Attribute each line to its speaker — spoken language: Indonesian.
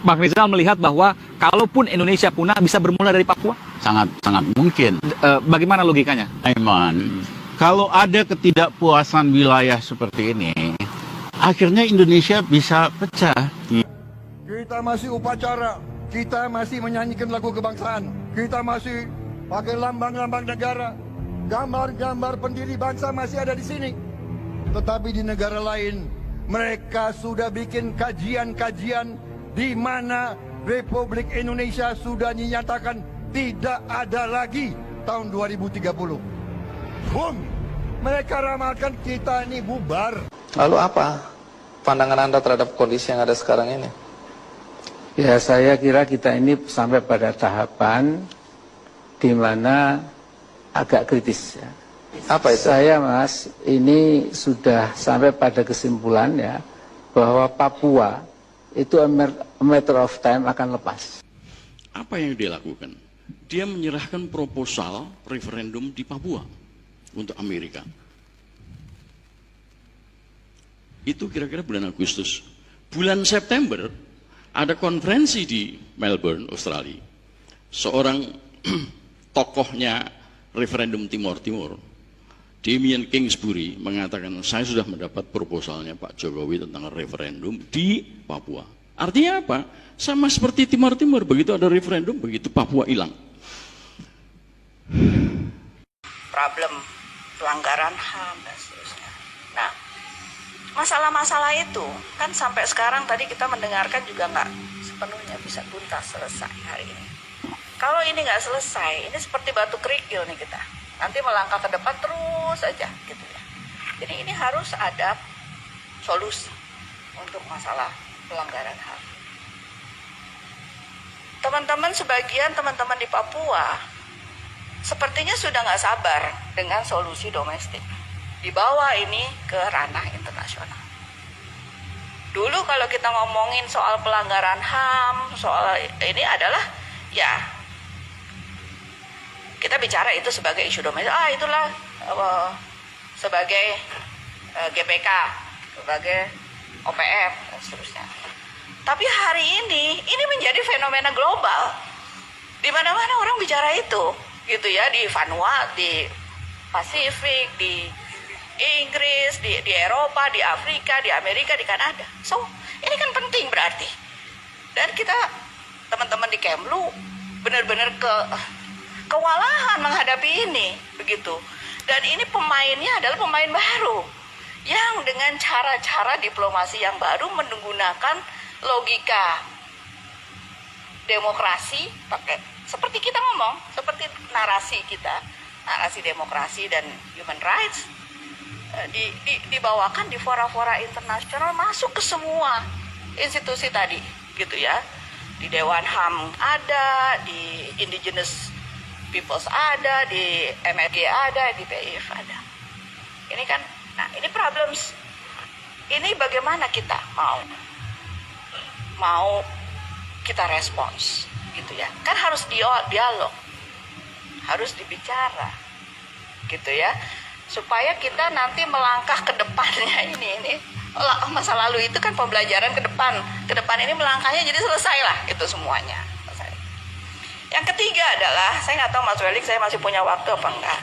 Speaker 1: Bang Rizal melihat bahwa kalaupun Indonesia punah bisa bermula dari Papua?
Speaker 2: Sangat mungkin.
Speaker 1: Bagaimana logikanya?
Speaker 2: Aiman, kalau ada ketidakpuasan wilayah seperti ini, akhirnya Indonesia bisa pecah.
Speaker 3: Kita masih upacara, kita masih menyanyikan lagu kebangsaan, kita masih pakai lambang-lambang negara, gambar-gambar pendiri bangsa masih ada di sini. Tetapi di negara lain, mereka sudah bikin kajian-kajian di mana Republik Indonesia sudah dinyatakan tidak ada lagi tahun 2030. Boom! Mereka ramalkan kita ini bubar.
Speaker 4: Lalu apa pandangan Anda terhadap kondisi yang ada sekarang ini?
Speaker 5: Ya, saya kira kita ini sampai pada tahapan di mana agak kritis ya.
Speaker 4: Apa itu?
Speaker 5: Saya Mas, ini sudah sampai pada kesimpulan ya bahwa Papua itu a matter of time akan lepas.
Speaker 6: Apa yang dia lakukan? Dia menyerahkan proposal referendum di Papua untuk Amerika. Itu kira-kira bulan Agustus. Bulan September ada konferensi di Melbourne, Australia. Seorang tokohnya referendum Timor Timur, Damien Kingsbury, mengatakan saya sudah mendapat proposalnya Pak Jokowi tentang referendum di Papua. Artinya apa? Sama seperti Timor Timur, begitu ada referendum, begitu Papua hilang.
Speaker 7: Problem pelanggaran HAM dan seterusnya. Nah, masalah-masalah itu kan sampai sekarang tadi kita mendengarkan juga nggak sepenuhnya bisa tuntas selesai hari ini. Kalau ini nggak selesai, ini seperti batu kerikil nih kita. Nanti melangkah ke depan terus aja gitu ya. Jadi ini harus ada solusi untuk masalah pelanggaran HAM. Sebagian teman-teman di Papua sepertinya sudah nggak sabar dengan solusi domestik. Dibawa ini ke ranah internasional. Dulu kalau kita ngomongin soal pelanggaran HAM, soal ini adalah ya kita bicara itu sebagai isu domestik. Itulah sebagai GPK, sebagai OPM dan seterusnya. Tapi hari ini menjadi fenomena global. Di mana-mana orang bicara itu, gitu ya, di Vanuatu, di Pasifik, di Inggris, di Eropa, di Afrika, di Amerika, di Kanada. So, ini kan penting berarti. Dan kita teman-teman di Kemlu benar-benar kewalahan menghadapi ini, begitu. Dan ini pemainnya adalah pemain baru yang dengan cara-cara diplomasi yang baru menggunakan logika demokrasi, pakai seperti kita ngomong, seperti narasi kita, narasi demokrasi dan human rights dibawakan di fora-fora internasional, masuk ke semua institusi tadi, gitu ya. Di Dewan HAM ada, di Indigenous Peoples ada, di MRG ada, di PIF ada. Ini kan, nah ini problems. Ini bagaimana kita mau kita respons, gitu ya. Kan harus dialog, harus dibicara, gitu ya. Supaya kita nanti melangkah ke depannya ini masa lalu itu kan pembelajaran ke depan ini melangkahnya jadi selesai lah itu semuanya. Yang ketiga adalah, saya nggak tahu Mas Welik saya masih punya waktu apa enggak.